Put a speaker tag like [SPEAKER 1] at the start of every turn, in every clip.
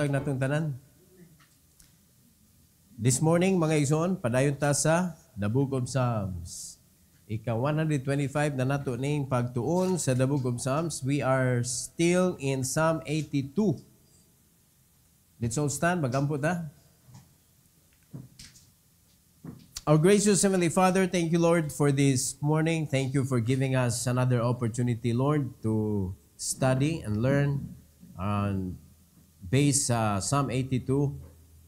[SPEAKER 1] buntag natong tanan. This morning, mga igsoon, padayon ta sa The Book of Psalms. Ika-125 na nato ning pagtuon sa The Book of Psalms. We are still in Psalm 82. Let's all stand, magampo ta. Our gracious Heavenly Father, thank you, Lord, for this morning. Thank you for giving us another opportunity, Lord, to study and learn on based sa Psalm 82.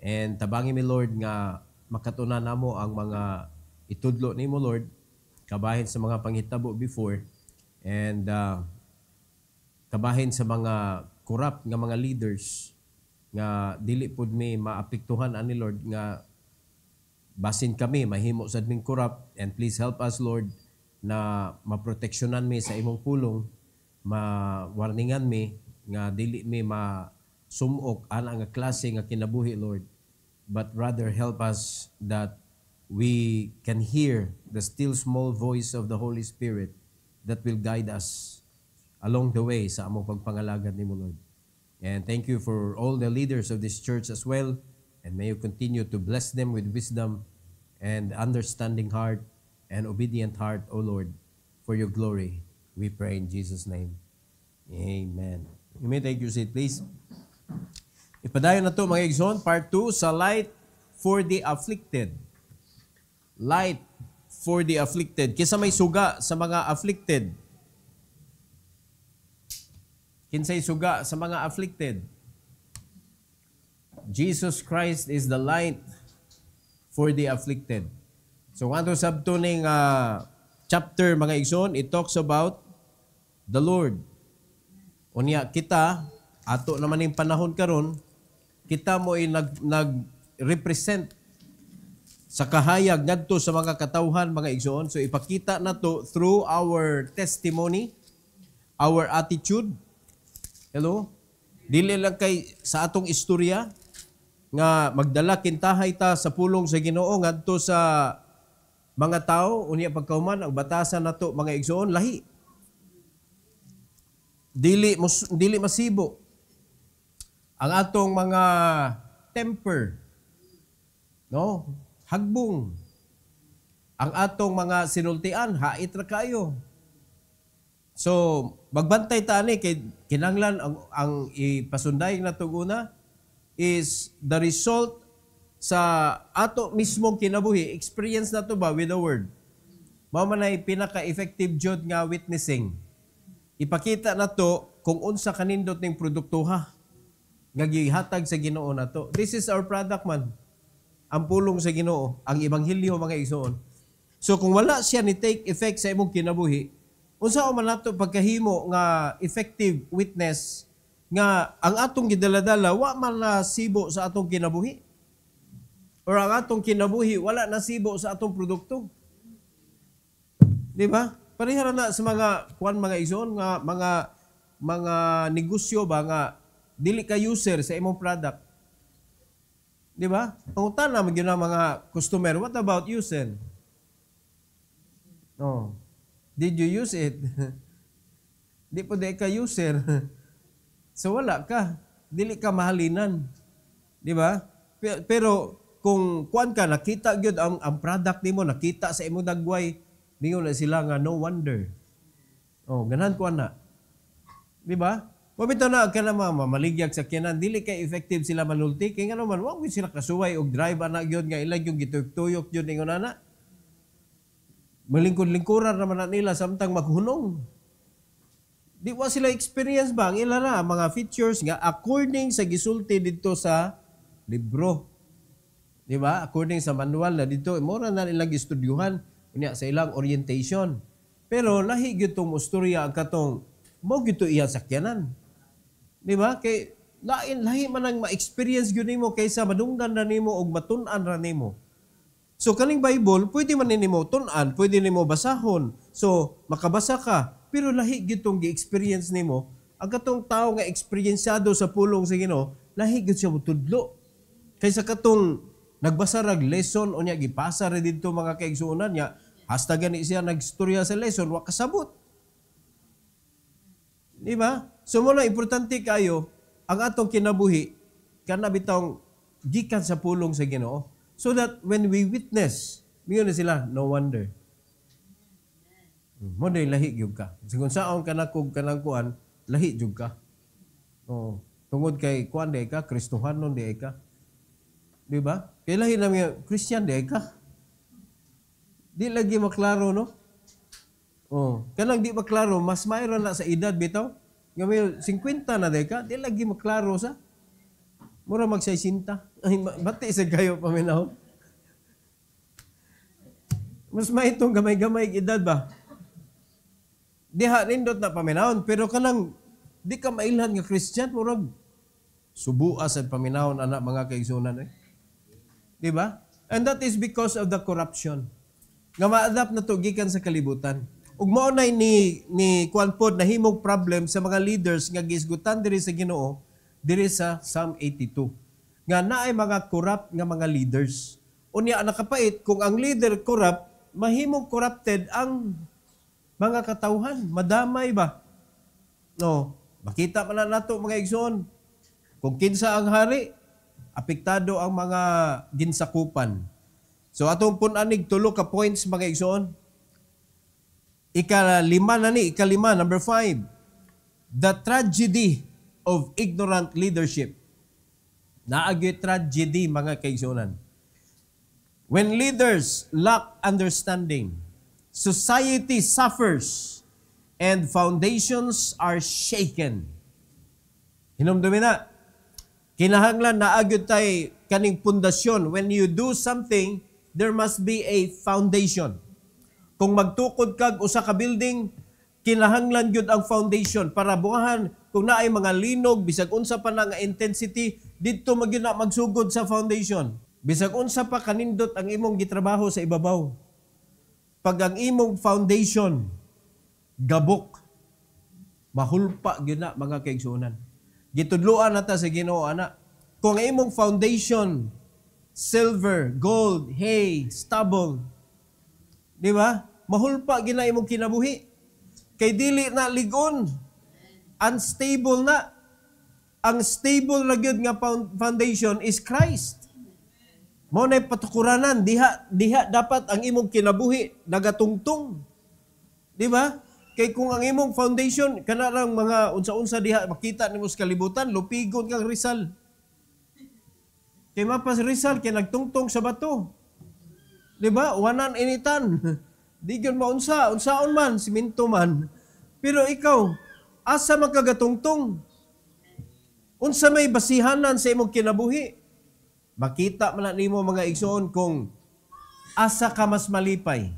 [SPEAKER 1] And tabangin mi, Lord, nga makatunan namo ang mga itudlo nimo, Lord, kabahin sa mga panghitabo before, and kabahin sa mga corrupt nga mga leaders nga dili pud mi maapektuhan ani, Lord, nga basin kami mahimo sad ming corrupt. And please help us, Lord, na maproteksyonan mi sa imong pulong, mawarningan mi nga dili mi sumok ana nga klase nga kinabuhi, Lord, but rather help us that we can hear the still small voice of the Holy Spirit that will guide us along the way sa among pagpangalagad nimo, Lord. And thank you for all the leaders of this church as well, and may you continue to bless them with wisdom and understanding heart and obedient heart, O Lord, for your glory. We pray in Jesus' name. Amen. You may take your seat, please. Ipadayon na ito, mga igsoon, part 2 sa Light for the Afflicted. Light for the afflicted. Kinsa may suga sa mga afflicted? Kinsay suga sa mga afflicted? Jesus Christ is the light for the afflicted. So, kanto sabto ning chapter, mga igsoon, it talks about the Lord. Unya kita, ato naman yung panahon karon, kita mo ay nag-represent sa kahayag ngadto sa mga katawhan, mga igsoon. So ipakita na to through our testimony, our attitude. Hello? Dili lang kay sa atong istorya nga magdala kintahay ta sa pulong sa Ginoo ngadto sa mga tao, unya pagkauman ang batasan nato, mga igsoon, lahi. Dili masibo ang atong mga temper, no? Hagbong. Ang atong mga sinultian, hait ra kayo. So, magbantay ta ani kay kinahanglan ang ipasunday na tuguna is the result sa ato mismong kinabuhi. Experience na to ba with the word? Mao man ay pinaka-effective jud nga witnessing. Ipakita na to kung unsa kanindot ning produktuha nga gihatag sa Ginoo nato. This is our product, man. Ang pulong sa Ginoo, ang ebanghelyo, mga igsoon. So kung wala siya ni take effect sa imong kinabuhi, unsa man nato pagkahimo nga effective witness nga ang atong gidaladala wa man nasibo sa atong kinabuhi, or ang atong kinabuhi wala nasibo sa atong produkto. Di ba? Parehara na sa mga mga igsoon, nga mga negosyo ba nga dili ka user sa imong product. Di ba? Pangutana mo gyud ang mga customer, what about using? No. Did you use it? Di po di ka user. So wala ka. Dili ka mahalinan. Di ba? Pero kung kuan ka, nakita gyud ang product nimo, nakita sa imong dagway, ningon na sila nga no wonder. Oh, ganahan kuan na. Di ba? Mabito na ka na mamaligyak sa kinan, dili kay effective sila manulti, kaya nga naman, wag sila kasuway o drive anak yun, nga ilag yung gituyok yun, ingon na. Malingkod-lingkuran naman na nila, samtang maghunong. Di wa sila experience ba? Ang ila na, mga features nga, according sa gisulti dito sa libro. Di ba? According sa manual na dito, mura na nilang gistudyuhan, sa ilang orientation. Pero lahi gyud tong istorya ang katong, mo gyud iya sakyanan. Di ba? Kay lahi man ang ma-experience gyud nimo kaysa madunggan na nimo og matun-an ra nimo. So kaning Bible, pwede man nimo tun-an, pwede nimo basahon. So makabasa ka, pero lahi gyud tong gi-experience nimo. Ang katong tao nga eksperyensyado sa pulong sa Ginoo, lahi gyud siya mutudlo. Kaysa katong nagbasa rag lesson o niya gipasa ra didto, mga kaigsuonan niya, hasta gani siya nagstorya sa lesson, wa kasabot. Di ba? So muna, importante kayo, ang atong kinabuhi, kana bitong gikan sa pulong sa Ginoo. So that when we witness, miyon na sila, no wonder. Mo na lahi gyud ka. Kung saon ka na kog kanang kuan, lahi gyud ka. Oh, tungod kay kuan di ka, Kristohanon di ka. Di ba? Kay lahi na mga Christian di ka. Di lagi maklaro, no? Oh, kanang di maklaro, mas mayroon na sa edad bitaw. Nga may 50 na di ka, di lagi maklaro sa. Mura magsaysinta. Ay, bati sa kayo paminahon. Mas maitong gamay-gamay edad ba? Diha nindot na paminahon, pero kanang di ka mailhan nga Christian, murag subua sa paminahon anak mga kaigsunan eh. Di ba? And that is because of the corruption. Nga ma-adapt na to gikan sa kalibutan. Ug mao nay ni kuan pod nahimong problem sa mga leaders nga gisgutan diri sa Ginoo diri sa Psalm 82. Nga naay mga corrupt nga mga leaders. Unya nakapait kung ang leader corrupt, mahimong corrupted ang mga katawhan, madamay ba? No, makita man na nato mga igsoon. Kung kinsa ang hari, apektado ang mga ginsakupan. So atong punanig tulo ka points mga igsoon. Ikalima, number 5. The tragedy of ignorant leadership. Naagi tragedy mga kaigsunan. When leaders lack understanding, society suffers and foundations are shaken. Hinumdumi na. Kinahanglan na agyud tay kaning pundasyon. When you do something, there must be a foundation. Kung magtukod kag usa ka building, kinahanglan gyud ang foundation para buhahan kung naay mga linog bisag unsa pa na nga intensity didto magyud magsugod sa foundation. Bisag unsa pa kanindot ang imong gitrabaho sa ibabaw. Pag ang imong foundation gabok, mahulpa gyud na mga kaigsunan. Gitudloan nata sa Ginoo ana. Kung ang imong foundation silver, gold, hay, stubble, di ba? Mahulpa gina imong kinabuhi. Kay dili na ligon. Unstable na. Ang stable na gyud nga foundation is Christ. Mo na patukuranan diha dapat ang imong kinabuhi nagatungtong. Di ba? Kay kung ang imong foundation kanarang mga unsa-unsa diha makita nimo sa kalibutan, lupigon kang Rizal. Kay mapas Rizal kay nagtungtong sa bato. Di ba? Wanan initan. Di gyud maunsa, unsaon man, siminto man. Pero ikaw, asa makagatungtong? Unsa may basihanan sa imong kinabuhi? Makita man nimo mga igsoon kung asa ka mas malipay.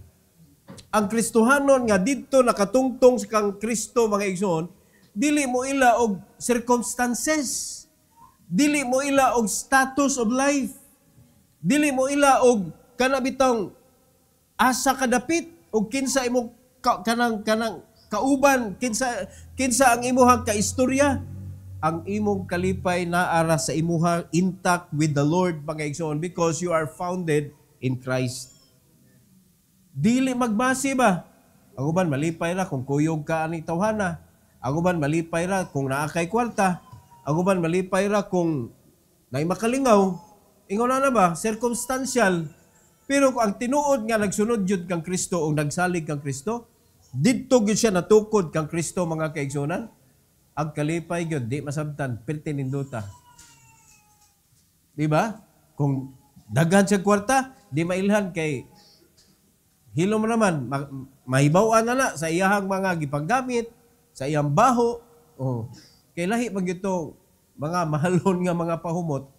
[SPEAKER 1] Ang Kristohanon nga didto nakatungtong sa kang Kristo mga igsoon, dili mo ila og circumstances. Dili mo ila og status of life. Dili mo ila og kanabitang asa kadapit o kinsa imong kanang kauban, kinsa ang imuhang kaistorya. Ang imong kalipay naara sa imuhang intact with the Lord mga igsoon because you are founded in Christ. Dili magbasi ba? Ang uban malipay ra kung kuyog ka aning tawhana. Ang uban malipay ra kung naa kay kwarta. Ang uban malipay ra kung naay makalingaw. Ingon na ba? Circumstantial. Pero kung ang tinuod nga nagsunod jud kang Kristo o nagsalig kang Kristo, didto gyud siya natukod kang Kristo mga kaigsunan. Ang kalipay gyud di masabtan perti ninduta. Di ba? Kung daghan siya kwarta, di mailhan kay hilom naman mahibaw-an na sa iyahang mga gipanggamit, sa iyang baho. Oh, kay lahi pag ito mga mahalon nga mga pahumot.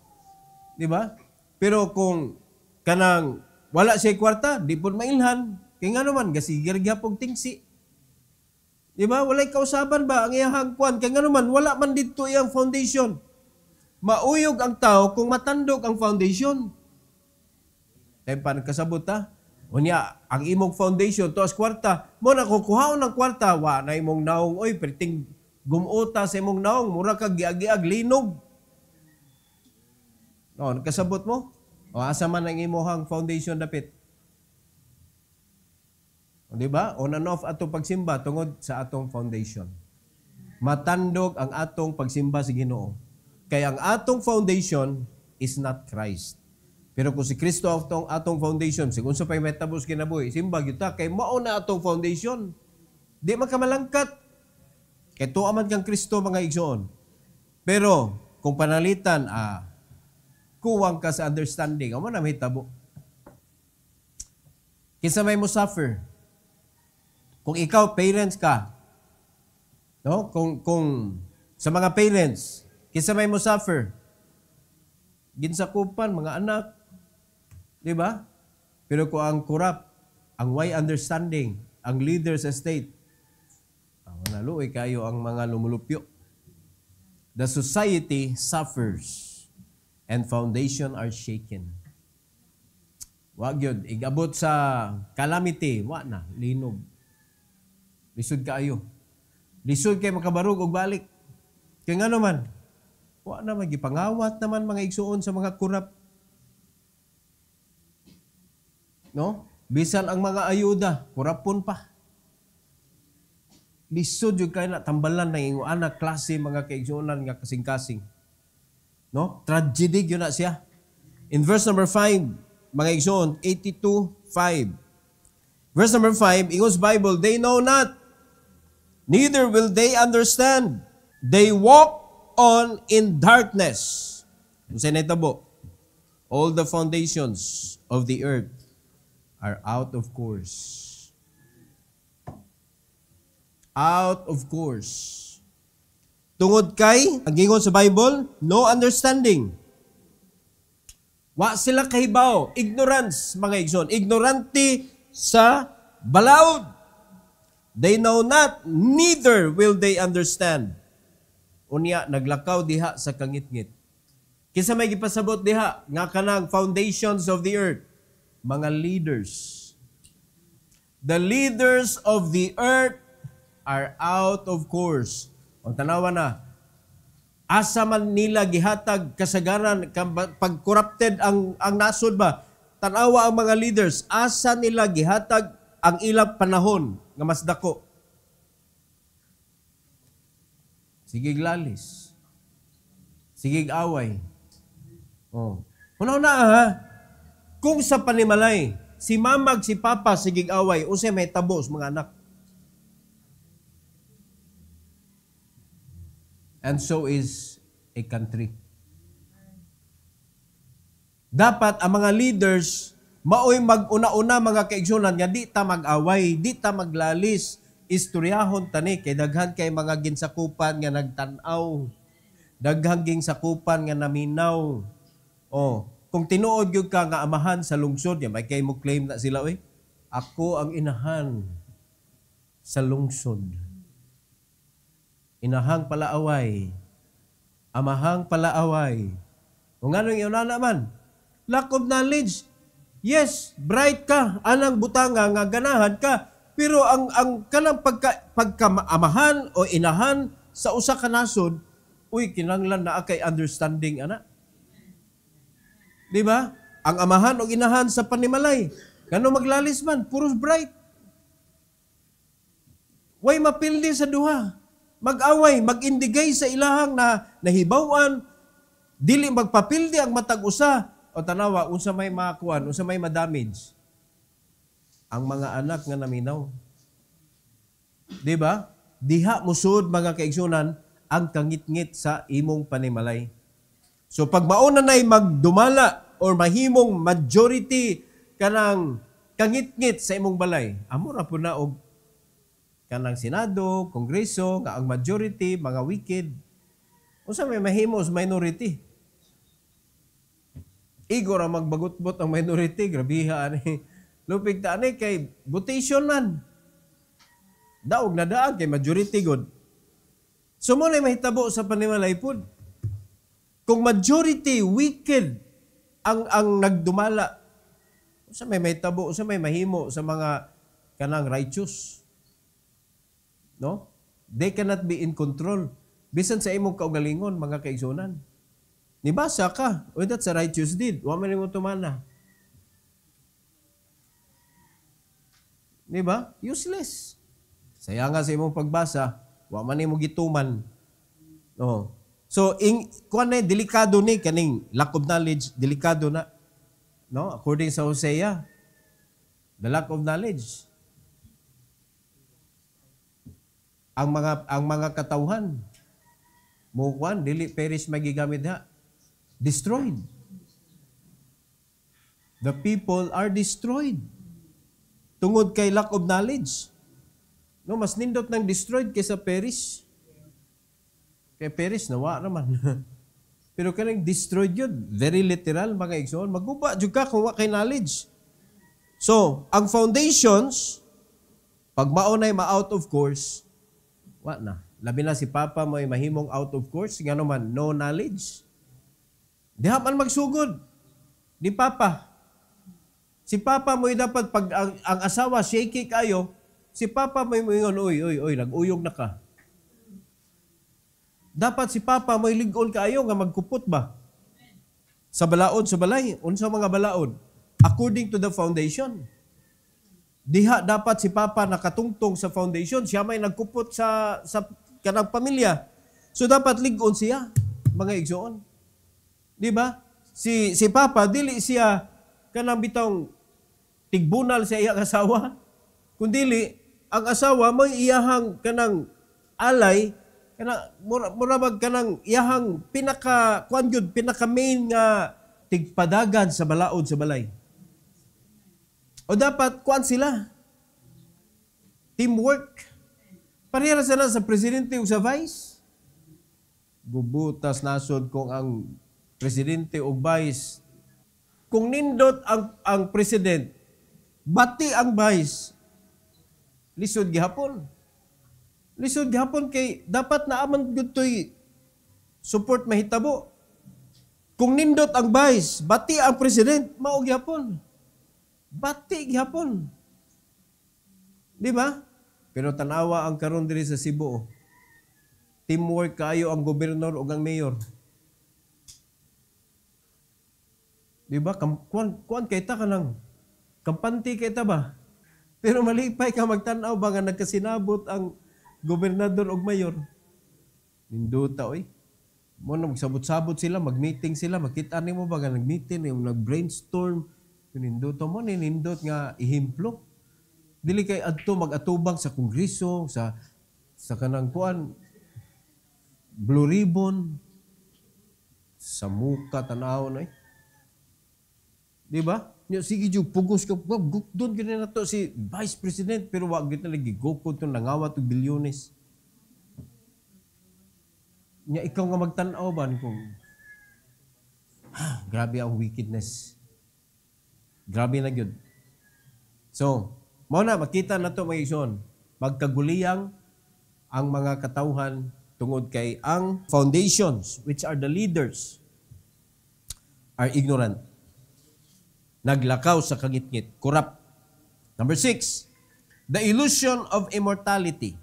[SPEAKER 1] Di ba? Pero kung kanang wala siya kwarta, di po mailhan. Kaya nga naman, gasigir gyapong tingsi. Di ba? Walay kausaban ba ang iyang kwan? Kaya nga naman, wala man dito iyang foundation. Mauyog ang tao kung matandog ang foundation. Kaya paano kasabot ha? Unya, ang imong foundation, to as kwarta, mo na kukuhaon ng kwarta, wa na imong naong, oy, perting gumuta sa imong naong, mura ka giag-giag, linog. O, kasabot mo? O, asa man ang imong foundation dapit? O, diba? On and off atong pagsimba tungod sa atong foundation. Matandog ang atong pagsimba sa Ginoo. Kaya ang atong foundation is not Christ. Pero kung si Kristo atong foundation, sigun sa pa'y metabos kinabuhi, simbag yuta, kay mao na atong foundation. Di man ka malangkat. Kay tuwa man kang Kristo mga igsoon. Pero, kung panalitan, kuwang ka sa understanding, amo na may tabo. Kinsa may mo suffer. Kung ikaw, parents ka, no? Kung sa mga parents, kinsa may mo suffer. Ginsakupan, mga anak. Di ba? Pero kung ang corrupt, ang way understanding, ang leader sa state, naluoy kayo ang mga lumulupyo. The society suffers and foundation are shaken. Wag yun. Igabot sa calamity, wa na, linog. Lisod kayo. Lisod kayo makabarog o balik. Kaya nga naman, wa na magipangawat naman mga igsuon sa mga kurap. No? Bisan ang mga ayuda, kurapon pa. Lisod yung kayo na tambalan ng iyong anak, klase, mga kaigsuonan nga kasing-kasing. No? Tragedy yun na siya. In verse number 5, mga igsuon, 82:5. Verse number 5, Ingos Bible, they know not, neither will they understand. They walk on in darkness. Sa netabo, all the foundations of the earth are out of course. Out of course. Tungod kay, ang gingon sa Bible, no understanding. Wa sila kahibaw. Ignorance, mga igsoon. Ignorante sa balaod. They know not, neither will they understand. Unya, naglakaw diha sa kangit-ngit. Kinsa may gipasabot diha, nga kanang foundations of the earth. Mga leaders. The leaders of the earth are out of course. Ang tanawa na, asa man nila gihatag kasagaran, pag corrupted ang nasod ba, tanawa ang mga leaders, asa nila gihatag ang ilang panahon nga mas dako. Sige glalis. Sige away. Oh. Una ha, kung sa panimalay, si mamag, si papa, sige away, o siya may tabos mga anak. And so is a country. Dapat ang mga leaders maoy mag-una-una mga kaigsunan nga di ta mag-away, di ta maglalis, istoryahon tani kay daghan kay mga ginsakupan nga nagtan-aw. Daghang ginsakupan nga naminaw. Oh, kung tinuod gyud ka nga amahan sa lungsod, may kay mo claim na sila oy. Ako ang inahan sa lungsod. Inahang palaaway, amahang palaaway. Kung ano yung naman, lack of knowledge. Yes, bright ka, anang butanga nga ganahan ka, pero ang kanang pagkaamahan o inahan sa usa ka nasod, uy, kinanglan na kay understanding, ana. Di ba? Ang amahan o inahan sa panimalay, kano maglalis man, puros bright. Way mapildi sa duha. Mag-away, mag-indigay sa ilahang na nahibawan, dili magpapildi ang matag usa o tanawa, unsa may makuan, unsa may madamage. Ang mga anak nga naminaw. Di ba? Diha musud mga kaigsunan ang kangit-ngit sa imong panimalay. So pag mauna nay magdumala or mahimong majority kanang kangit-ngit sa imong balay, amo ra pud na og kanang Senado, Kongreso, nga ang majority, mga wicked. Unsa may mahimo sa minority? Igo ra magbagot-bot ang minority, grabiha ani. Lupig ta ani kay votation man. Daog na daan kay majority god. So mo na mahitabo sa panimalay pud. Kung majority wicked ang nagdumala, unsa may mahitabo, unsa may mahimo sa mga kanang righteous? No? They cannot be in control. Bisan sa imong kaugalingon, mga kaigsunan. Nibasa ka, o that's a righteous deed. Wa man mo tumana. Diba? Useless. Saya nga sa imong pagbasa, wa man mo gituman. No. So, kuan na, delikado ni, kaning lack of knowledge, delikado na. No? According sa Hosea, the lack of knowledge. Ang mga katawhan, mukuan, dili perish magigamit ha. Destroyed. The people are destroyed. Tungod kay lack of knowledge. No, mas nindot ng destroyed kaysa perish. Kay perish, nawa naman. Pero kanang destroyed yun, very literal, mga igsoon. Maguba, dyan ka kung kay knowledge. So, ang foundations, pag maunay ma-out of course, wa na. Labi na si Papa mo ay mahimong out of course, nga naman, no knowledge. Di man magsugod. Di Papa. Si Papa mo dapat, pag ang asawa, shaky kayo, si Papa mo ingon, oy, nag-uyog na ka. Dapat si Papa may ligon kaayo nga magkupot ba? Sa balaod, sa balay. Unsa mga balaod? According to the foundation. Diha dapat si Papa nakatungtong sa foundation. Siya may nagkupot sa kanang pamilya. So dapat ligon siya, mga igsoon. Di ba? Si Papa, dili siya kanang bitong tigbunal sa iyang asawa. Kundili, ang asawa may iyahang kanang alay, murabag kanang iyahang pinaka main nga tigpadagan sa balaod sa balay. O dapat kuan sila. Teamwork. Parehara sila sa presidente o sa vice. Gubutas nasod kung ang presidente o vice. Kung nindot ang president, bati ang vice, lisod gihapon. Lisod gihapon kay dapat naaman gutoy support mahitabo. Kung nindot ang vice, bati ang president, mao gihapon. Bati gihapon. Di ba? Pero tanawa ang karon diri sa Cebu. Teamwork kaayo ang gobernador ug ang mayor. Di ba? Kuan kay ta kanang kampante kay ta ba? Pero malipay ka magtan-aw ba nga nagkasinabot ang gobernador ug mayor. Ninduta oy. Mo na magsabot-sabot sila, mag-meeting sila, makita nimo ba nga nag-meeting, yung nag-brainstorm, ninduta mo nindot nga ihimplo. Dili kay adto mag-atubang sa kongreso, sa kanang kuan Blue Ribbon, sa muka tanaw na Di ba? Sige jud pugos ka doon gani na to si Vice President pero wag gid na lagi gokod tong nangawat og bilyones. Nya ikaw nga magtan-aw ban kung grabe ang wickedness. Grabe na gyud. So, mao na makita nato mga igsoon, magkaguliyang ang mga katawhan tungod kay ang foundations which are the leaders are ignorant. Naglakaw sa kangitngit, corrupt. Number 6, the illusion of immortality.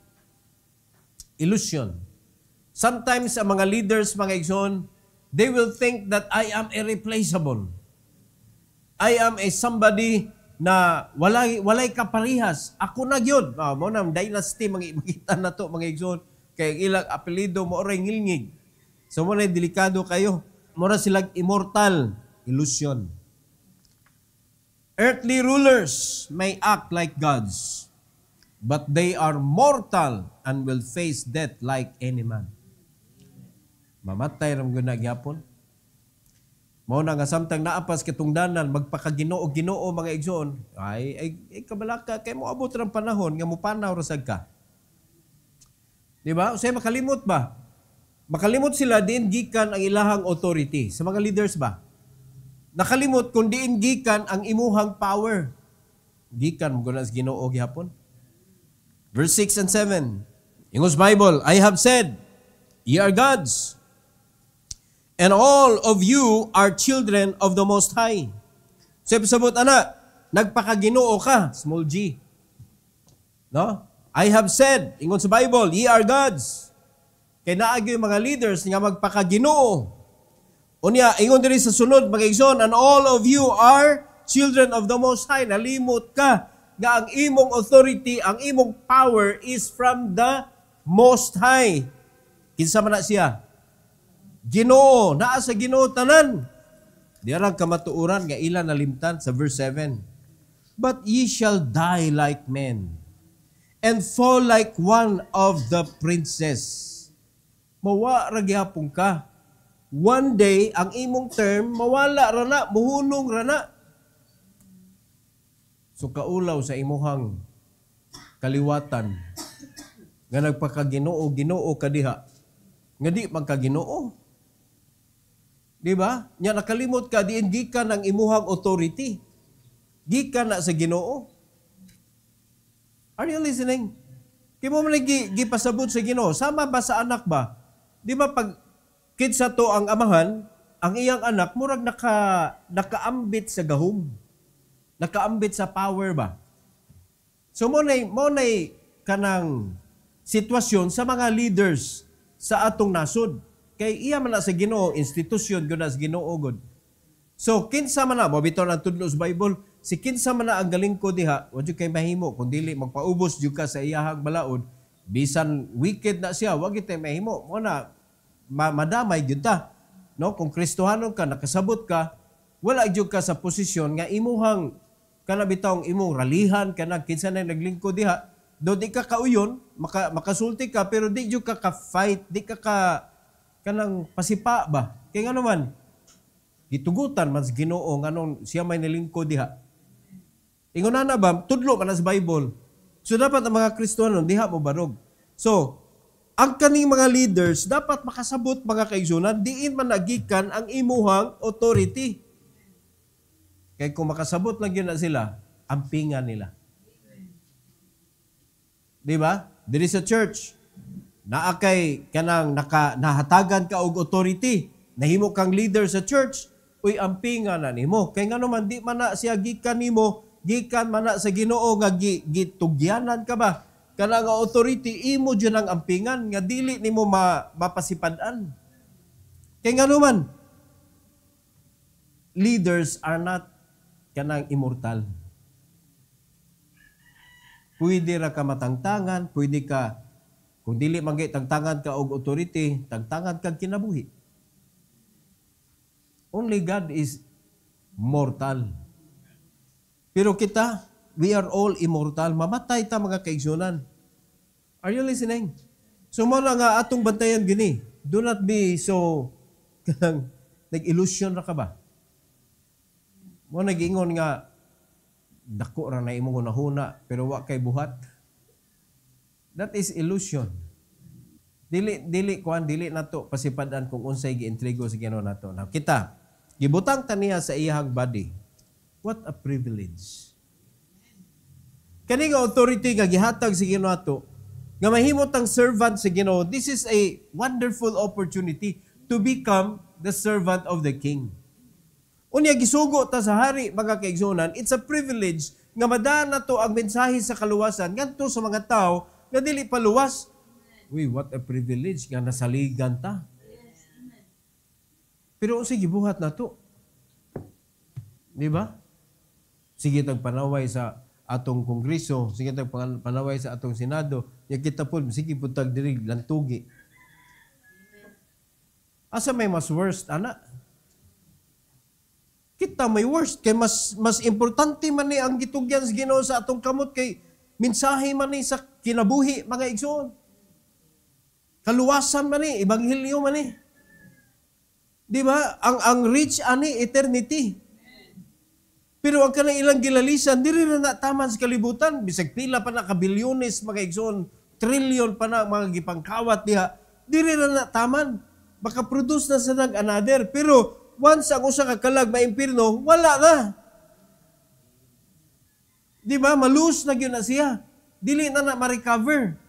[SPEAKER 1] Illusion. Sometimes ang mga leaders, mga igsoon, they will think that I am irreplaceable. I am a somebody na walay kaparihas. Ako na gyud. Mo na dynasty makita na to mga igsoon kay ilang apelyido mo oray ngilngig. So mo na delikado kayo. Mura silang immortal. Illusion. Earthly rulers may act like gods, but they are mortal and will face death like any man. Mamatay ram guna gyapon. Mao na nga samtang naapas katungdanan magpakaginoo mga igsoon, ay kabalaka kay mo abot ram panahon nga mopanaw ra sad ka. Di ba? Usay makalimot ba? Makalimot sila diin gikan ang ilahang authority sa mga leaders ba? Nakalimot kung diin gikan ang imuhang power. Gikan mo gunas Ginoo gihapon. Verse 6 and 7. Ingos Bible, I have said, ye are gods, and all of you are children of the Most High. So, sabot ana, nagpakaginoo ka, small g. No? I have said, ingon sa Bible, ye are gods. Kaya naagi yung mga leaders nga magpakaginoo. Unya, ingon diri sa sunod, mga igsoon, and all of you are children of the Most High. Nalimot ka nga ang imong authority, ang imong power is from the Most High. Kinsa man na siya? Ginoo, naa sa Ginoo tanan. Diarang kamatuoran nga ila nalimtan sa verse 7. But ye shall die like men, and fall like one of the princes. Mawa ra gyapon ka. One day, ang imong term, mawala rana, muhunong rana. So kaulaw sa imuhang kaliwatan, nga nagpakaginoo, ginoo ka diha, nga di magkaginoo. Di ba? Nya nakalimot ka, diin gikan ng imuhang authority. Gikan na sa Ginoo. Are you listening? Kaya mo man gipasabot sa Ginoo, sama ba sa anak ba? Di ba pag kidsa to ang amahan, ang iyang anak, murag nakaambit sa gahom. Nakaambit sa power ba? So mo nay kanang sitwasyon sa mga leaders sa atong nasod. Kay iya man na sa Ginoo, institusyon gud na sa Ginoo gud. So kinsa man na mabitaw ang tudlo sa Bible, si kinsa man na ang galingkod diha, wa jud kay mahimo kun dili magpaubos jud ka sa iyahang balaod, bisan wicked na siya, wa gyud tay mahimo. Mo na madamay gyud ta. No, kung Kristohanon ka, nakasabot ka, wala jud ka sa posisyon nga imuhang kana bitawng imong ralihan kana kinsa na naglingkod diha, do di ka kauyon, makasulti ka pero di jud ka ka-fight, di ka kanang pasipa ba? Kaya nga naman, gitugutan mas Ginoo nganong siya may nilingkod diha. Ingon na ba, tudlo man sa Bible. So dapat ang mga Kristohanon diha mo barog. So, ang kaning mga leaders dapat makasabot mga kaigsunan, diin man nagikan ang imuhang authority. Kaya kung makasabot lang yun na sila, ampingan nila. Di ba? Diri sa church, naakay kanang nahatagan ka og authority, nahimo kang leader sa church, uy ampingan na nimo. Kay nga naman di man na siya gikan nimo, gikan man na sa Ginoo nga gitugyanan ka ba? Kana nga authority imo jud ang ampingan nga dili nimo mapasipad-an. Kay nga naman leaders are not kanang immortal. Pwede ra ka matangtangan, pwede ka kung dili magay tangtangan ka og authority, tangtangan kag kinabuhi. Only God is mortal. Pero kita, we are all immortal. Mamatay ta mga kaigsunan. Are you listening? So mo na nga atong bantayan gini. Do not be so nag-illusion ra ka ba? Mo nag-ingon nga dako ra na imong hunahuna pero wa kay buhat. That is illusion. Dili nato pasipadan kung unsay giintrigo sa Ginoo nato. Now kita gibutang taniya sa iyang body. What a privilege. Kani nga authority nga gihatag sa Ginoo nato, nga mahimot ang servant sa Ginoo, this is a wonderful opportunity to become the servant of the King. Unya gisugo ta sa hari mga kaigsunan, it's a privilege nga madaan nato ang mensahe sa kaluwasan ngadto sa mga tao nga dili pa luwas. Uy, what a privilege nga nasaligan ta. Pero sige buhat na to. Di ba? Sige tag panaway sa atong kongreso, sige tag panaway sa atong senado, ya kita po, sige po tag diri lantugi. Asa may mas worst, ana? Kita may worst, kay mas importante man ni ang gitugyan sa Ginoo sa atong kamot kay mensahe man ni sa kinabuhi, mga igsoon. Kaluwasan man ni, ebanghelyo man ni. Di ba? Ang rich ani eternity. Pero ang kanang ilang gilalisan, diri na nataman sa kalibutan. Bisag pila pa na kabilyones, mga igsoon, trillion pa na mga gipangkawat diha. Diri na nataman. Baka produce na sa nag-another. Pero once ang usa ka kalag maimpirno, wala na. Di ba? Malus na yun na siya. Dili na ma-recover.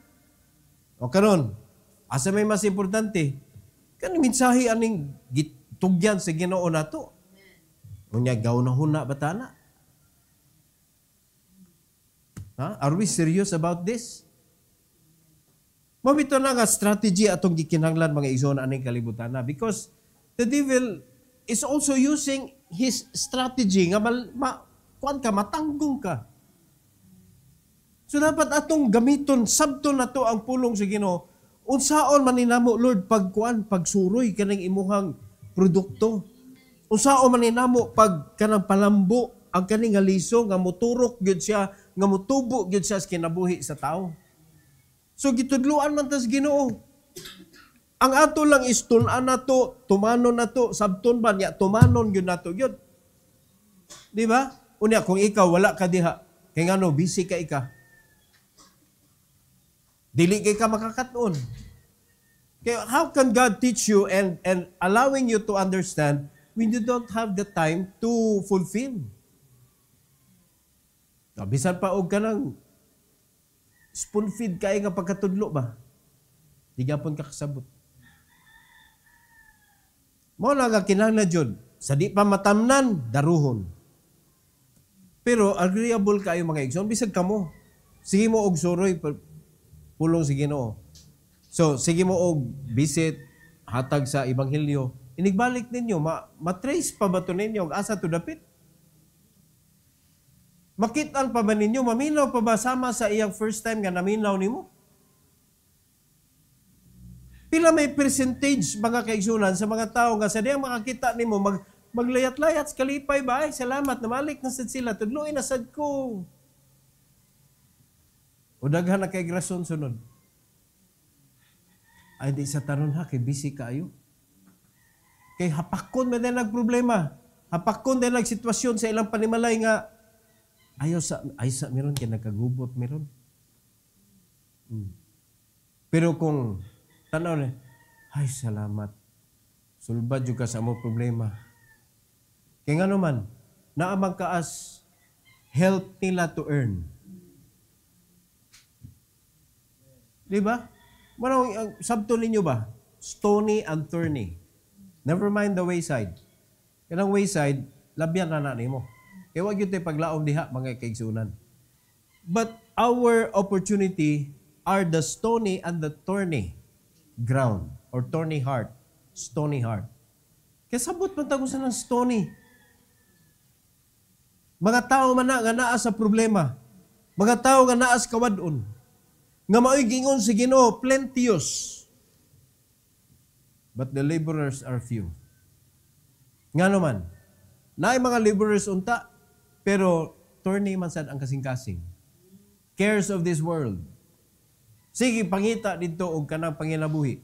[SPEAKER 1] O karon, asa may mas importante, kani mensahe aning gitugyan sa Ginoo nato. Unya gaw na huna batana. Are we serious about this? Mabito na nga strategy atong gikinahanglan mga igsoon aning kalibutan na because the devil is also using his strategy nga kuan ka matanggong ka. So dapat atong gamiton sabton nato ang pulong sa Ginoo Unsaon man ninamo Lord pagsuroy kanang imuhang produkto. Unsaon man ninamo pag kanang palambo ang kaning nga liso nga moturok gyud siya, nga motubo gyud siya sa kinabuhi sa tao. So gitudluan man tas Ginoo. Ang ato lang is tun-an nato, tumanon nato, sabton ba niya tumanon gyud nato gyud. Di ba? Unya kung ikaw wala ka diha, kay ngano busy ka ika. Dili kay ka makakaton. Kaya how can God teach you and allowing you to understand when you don't have the time to fulfill? Bisan pa og kanang spoon feed kay nga pagkatudlo ba? Di gapon ka kasabot. Mao na nga kinahanglan jud sa di pa matamnan daruhon. Pero agreeable kayo mga igsoon bisag kamo. Sige mo og suroy pulong sa Ginoo. So sige mo og visit hatag sa ebanghelyo. Inigbalik ninyo matrace pa ba to ninyo og asa to dapit? Makitaan pa ba ninyo maminaw pa ba sama sa iyang first time nga naminaw nimo? Pila may percentage mga kaigsunan sa mga tao nga sa diyang makakita nimo maglayat-layat sa kalipay ba? Ay, salamat, namalik na sad sila. Tudloy na sad ko. O daghan na kay grason sunod. Ay, di sa tanon ha, kay busy kaayo. Kay hapakon man din nagproblema. Hapakon din nagsitwasyon sa ilang panimalay nga ayaw sa meron kay nagkagubot meron. Pero kung tanaw na, ay salamat. Sulbad yung ka sa mo problema. Kaya nga naman, naamang kaas, help nila to earn. Di ba? Marang, sabto ninyo ba? Stony and thorny. Never mind the wayside. Kanang wayside, labyan na mo. Kaya wag yun tayo paglaong diha, mga kaigsunan. But our opportunity are the stony and the thorny ground or thorny heart. Stony heart. Kaya sabot man tago sa ng stony. Mga tao man na nga naa sa problema. Mga tao nga naa sa kawadon. Nga mao'y gingon sa Ginoo, plenteous. But the laborers are few. Nga naman, naay mga laborers unta, pero thorny man sad ang kasing-kasing. Cares of this world. Sige, pangita dito og kanang panginabuhi.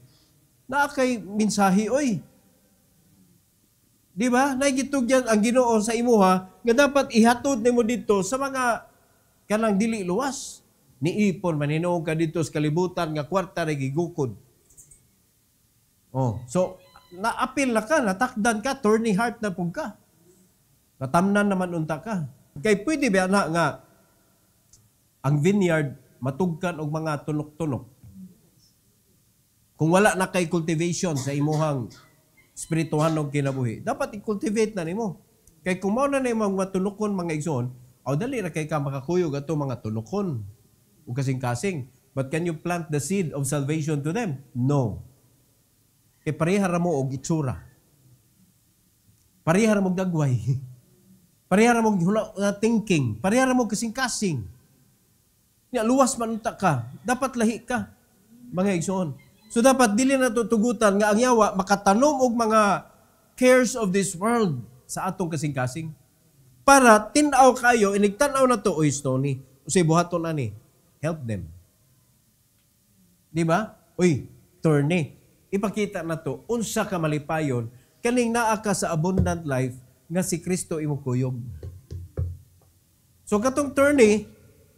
[SPEAKER 1] Naa kay minsahi, oy. Di ba? Naigitugyan ang Ginoo sa imuha nga dapat ihatod nimo dito sa mga kanang dili luwas. Niipon maninuog ka dito sa kalibutan nga kwarta ra gigukod. Oh, so naapil na ka, natakdan ka, thorny heart na pug ka. Natamnan naman unta ka. Kay pwede ba na nga ang vineyard matugkan og mga tunok-tunok. Kung wala na kay cultivation sa imuhang spirituhan og kinabuhi, dapat i-cultivate na nimo. Kay kung mao na nimo mga tunokon mga igsoon, aw dali ra kay ka makakuyog ato mga tunokon ug kasing-kasing. But can you plant the seed of salvation to them? No. Kay pareha ra mo og itsura. Pareha ra mo dagway. Pareha ra mo thinking. Pareha ra mo kasing-kasing. Nya luwas man unta ka, dapat lahi ka mga igsoon. So dapat dili na tutugutan nga ang yawa makatanom og mga cares of this world sa atong kasing-kasing. Para tin-aw kayo, inigtan-aw na to, oy stony, usay buhaton ani, help them. Di ba? Uy, thorny. Ipakita na to, unsa ka malipayon, kaning naa ka sa abundant life nga si Kristo imo kuyog. So katong thorny,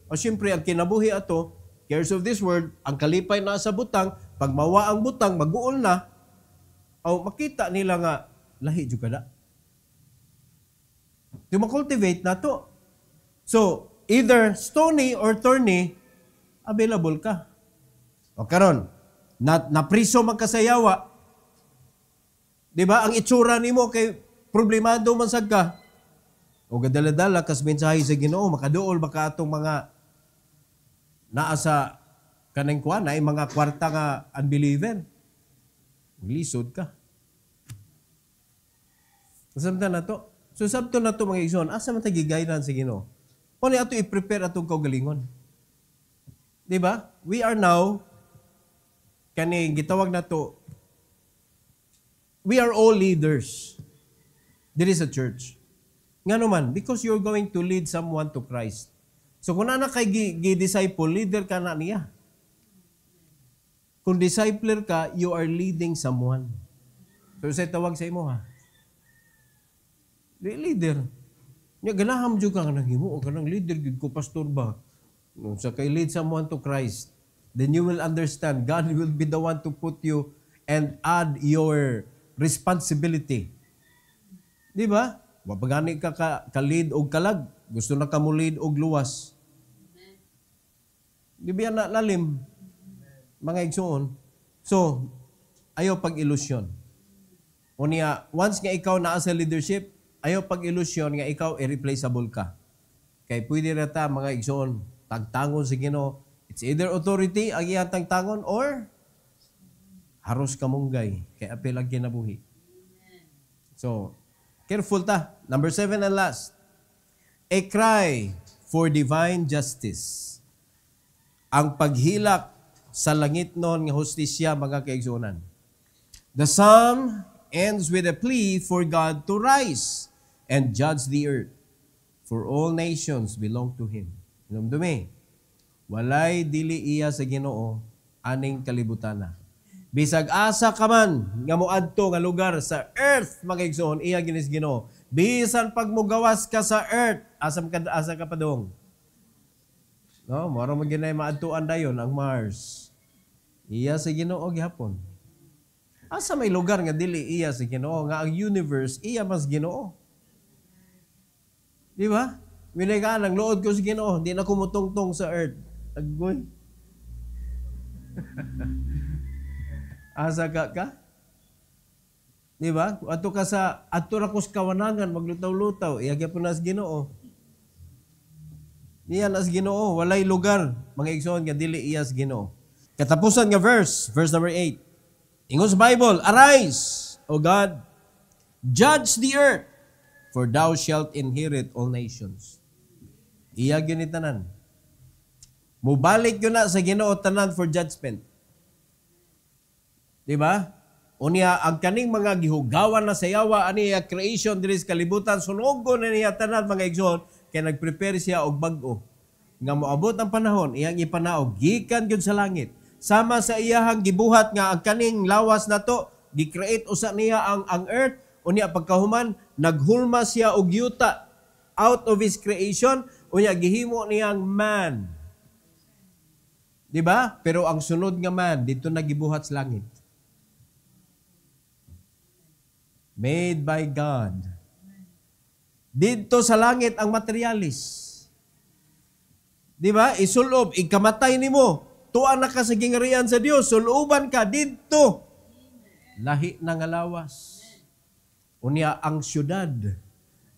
[SPEAKER 1] o siyempre ang kinabuhi ato, cares of this world, ang kalipay na sa butang, pag mawa ang butang, mag-uol na, o makita nila nga, lahi jud kada. Di makultivate na to. So, either stony or thorny, available ka. O karon, napriso man ka sa yawa. Di ba? Ang itsura nimo kay problemado man sad ka. O gadala-dala kas mensahe sa Ginoo, makaduol ba ka atong mga naa sa kanang kuan ay mga kwarta nga unbeliever. Lisod ka. Sabta na to. So sabto na to mga igsoon, asa man ta gigayran sa Ginoo? Kung ato i-prepare atong kaugalingon. Di ba? We are now kani gitawag na to, we are all leaders. There is a church. Nga naman, because you're going to lead someone to Christ. So kung na kay disciple, leader ka na niya. Kung discipler ka, you are leading someone. So sa tawag sa imo ha. Leader. Nya ganaham jud ka nang himo o kanang leader gid ko pastor ba. No, sa kay lead someone to Christ, then you will understand God will be the one to put you and add your responsibility. Di ba? Wapagani ka ka-lead og kalag, gusto na ka mo lead og luwas. Di ba na lalim? Mga igsoon. So, ayaw pag-ilusyon. O niya, once nga ikaw naa sa leadership, ayaw pag-ilusyon nga ikaw irreplaceable ka. Kay pwede na ta, mga igsoon, tagtangon sa Ginoo. It's either authority ang iyang tagtangon or haros kamunggay. Kay apil ang kinabuhi. So, careful ta. Number 7 and last. A cry for divine justice. Ang paghilak sa langit nun nga hustisya, mga kaigsunan. The psalm ends with a plea for God to rise and judge the earth, for all nations belong to Him. Inumdumi, walay dili iya sa Ginoo aning kalibutana. Bisag asa ka man nga moadto nga lugar sa earth, mga igsoon, iya ginis Ginoo. Bisan pag mugawas ka sa earth, asa ka padong. No, maro mo ginay maadtuan dayon ang Mars. Iya sa Ginoo gihapon. Asa may lugar nga dili iya sa Ginoo, nga ang universe iya mas Ginoo. Di ba? Winay ka nang lood ko sa Ginoo, di na kumutungtong sa earth. Agoy. Asa ka? Di ba? Ato ka sa ato ra kus kawanangan maglutaw-lutaw, iya gyapon nas Ginoo. Iya nas Ginoo, walay lugar mga igsoon nga dili iya sa Ginoo. Katapusan nga verse number 8. Ingon sa Bible, arise, O God, judge the earth, for thou shalt inherit all nations. Iya gyud ni tanan. Mubalik yun na sa Ginoo tanan for judgment. Di ba? Unya ang kaning mga gihugawan na sayawa ani creation diri sa kalibutan sunugon na niya tanan mga igsoon kay nagprepare siya og bag-o. Nga moabot ang panahon iyang ipanaog gikan gyud sa langit. Sama sa iyahang gibuhat nga ang kaning lawas nato gi-create usa niya ang earth unya pagkahuman naghulma siya og yuta out of his creation unya gihimo niyang man. Di ba? Pero ang sunod nga man dito nagibuhat sa langit. Made by God. Dito sa langit ang materialis. Di ba? Isulob, ikamatay nimo. Tuwa na ka sa gingarian sa Dios, suluban ka dito. Lahi na nga lawas. Unya ang syudad,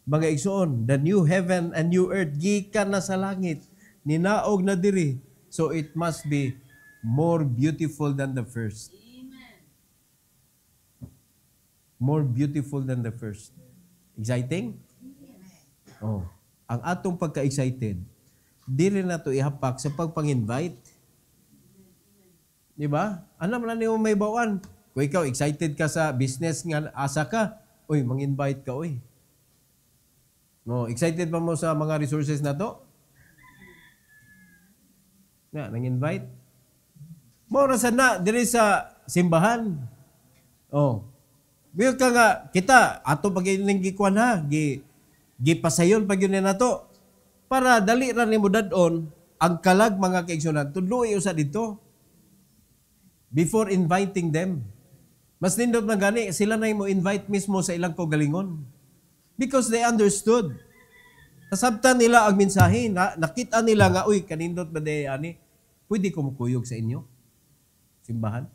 [SPEAKER 1] mga igsoon, the new heaven and new earth, gikan na sa langit, ninaog na diri. So it must be more beautiful than the first. More beautiful than the first. Exciting? Oh, ang atong pagka-excited, dili na to ihapak sa pagpang-invite. Di ba? Alam na niyo may bawaan. Kung ikaw excited ka sa business nga asa ka, uy, mang-invite ka, uy. No, excited pa mo sa mga resources na to? Na, nang-invite? Mora sa na, diri sa simbahan. Oh. Biyo ka nga, kita, ato pag ining gikuan ha, gipasayon pag yun na to. Para dali ra nimo dadon ang kalag mga kaigsunan, tudloy usa dito. Before inviting them. Mas nindot na gani, sila na mo invite mismo sa ilang kaugalingon. Because they understood. Nasabtan nila ang mensahe, nakita nila nga, uy, kanindot ba de, ani, pwede ko mukuyog sa inyo? Simbahan?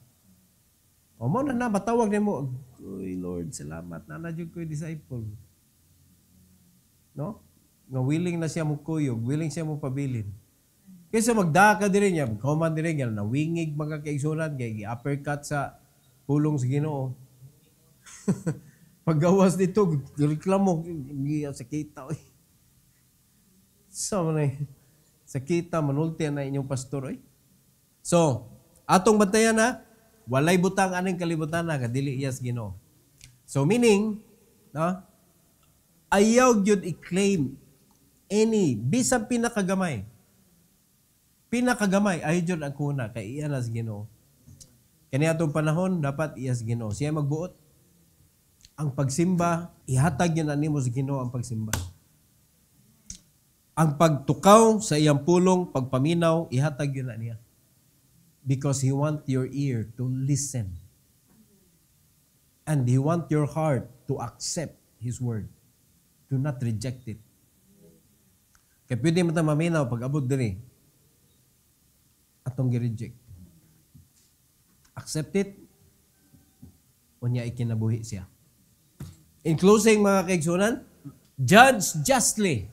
[SPEAKER 1] O mo na matawag na mo, uy, Lord, salamat, nanadyo ko yung disciple. No? Nga willing na siya mukuyog, willing siya mupabilin. Kaysa magdaka din niya, magkahuman din niya, nawingig mga kaigsunan, kaya uppercut sa pulong sa Ginoo. Paggawas dito, reklamo, sakita. So, sakita, manulti na inyong pastor. So, atong bantayan na, Walay butang aning kalibutan na kadili iyas Ginoo. So meaning, no? Ayaw gyud i-claim any bisan pinakagamay. Pinakagamay ayaw gyud ang kuna kay iya nas Ginoo. Kani atong panahon dapat iyas Ginoo. Siya magbuot. Ang pagsimba, ihatag yun na nimo sa Ginoo ang pagsimba. Ang pagtukaw sa iyang pulong, pagpaminaw, ihatag yun na niya. Because He want your ear to listen. And He want your heart to accept His word. Do not reject it. Kaya pwede mo tayo maminaw pag abot diri. Atong gi-reject. Accept it. O niya ikinabuhi siya. In closing, mga kaigsunan, judge justly,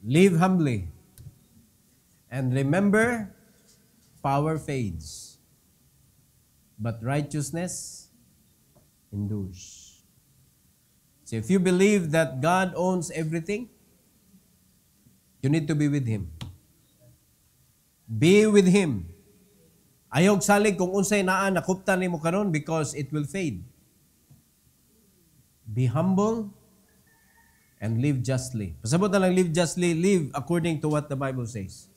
[SPEAKER 1] live humbly, and remember, power fades, but righteousness endures. So if you believe that God owns everything, you need to be with Him. Be with Him. Ayaw salig kung unsay naa nakuptan nimo karon because it will fade. Be humble and live justly. Pasabot na lang live justly, live according to what the Bible says.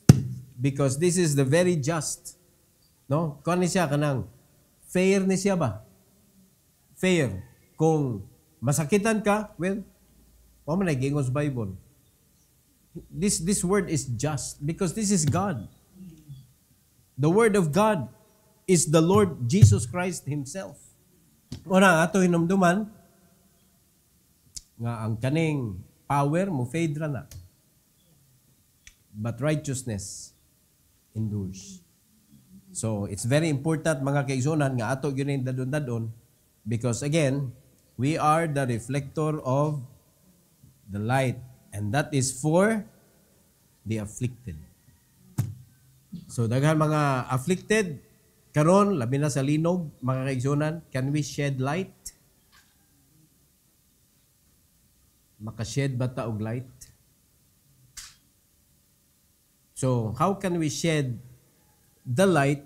[SPEAKER 1] Because this is the very just. No? Kung ano siya, kanang fair ni siya ba? Fair. Kung masakitan ka, well, wala man nagingos Bible. This word is just because this is God. The word of God is the Lord Jesus Christ Himself. Una, ato hinumduman, nga ang kaning power mo fade ra na. But righteousness endures. So, it's very important mga kaigsunan nga ato gyud dadon-dadon because again, we are the reflector of the light and that is for the afflicted. So, daghan mga afflicted karon labi na sa linog mga kaigsunan, can we shed light? Makashed ba ta og light? So, how can we shed the light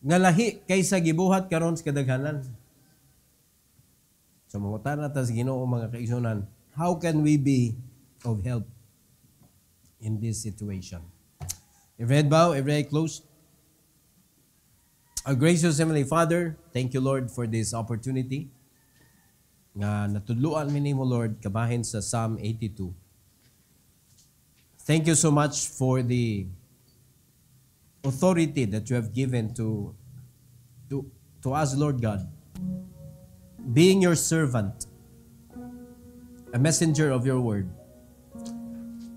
[SPEAKER 1] nga lahi kaysa gibuhat karon sa kadaghanan? So, mangutan na ta sa Ginoo mga kaigsunan, how can we be of help in this situation? Every head bow, every eye closed. Our gracious Heavenly Father, thank you Lord for this opportunity nga natudluan mi nimo Lord kabahin sa Psalm 82. Thank you so much for the authority that you have given to us, Lord God. Being your servant, a messenger of your word.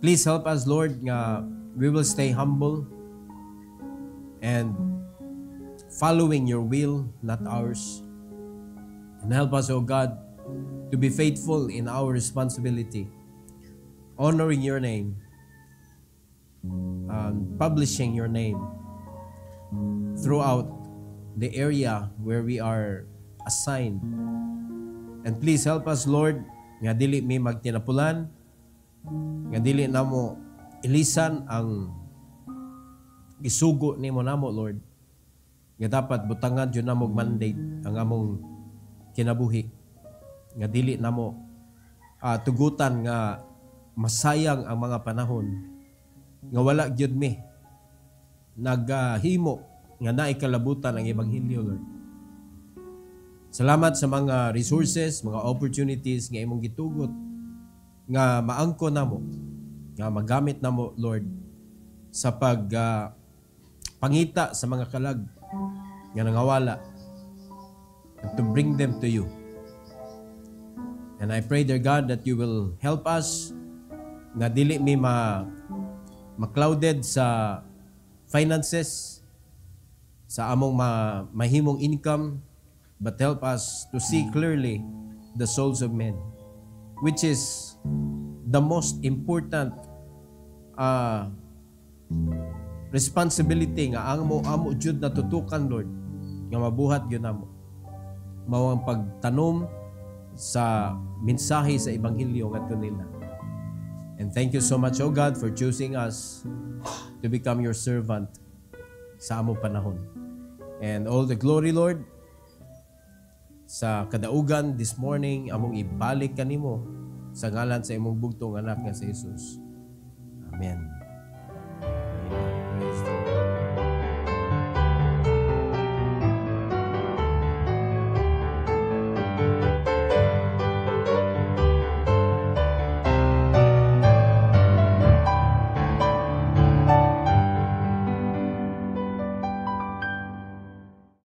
[SPEAKER 1] Please help us, Lord, nga we will stay humble and following your will, not ours. And help us, O God, to be faithful in our responsibility, honoring your name, publishing your name throughout the area where we are assigned. And please help us, Lord, nga dili mi magtinapulan, nga dili namo ilisan ang isugo nimo namo, Lord. Nga dapat butangan jud namo mandate ang among kinabuhi. Nga dili namo tugutan nga masayang ang mga panahon nga wala gyud mi naghimo nga naay kalabutan ang ebanghelyo, Lord. Salamat sa mga resources, mga opportunities nga imong gitugot nga maangko namo, nga magamit namo, Lord, sa pangita sa mga kalag nga nangawala and to bring them to you. And I pray, dear God, that you will help us na dili mi ma-clouded sa finances, sa among mahimong income, but help us to see clearly the souls of men, which is the most important responsibility nga amo jud natutukan, Lord, nga mabuhat gyud namo. Mao ang pagtanom sa mensahe sa ebanghelyo ngadto nila. And thank you so much, O God, for choosing us to become your servant sa among panahon. And all the glory, Lord, sa kadaugan this morning, among ibalik kanimo sa ngalan sa imong bugtong anak nga si Jesus. Amen.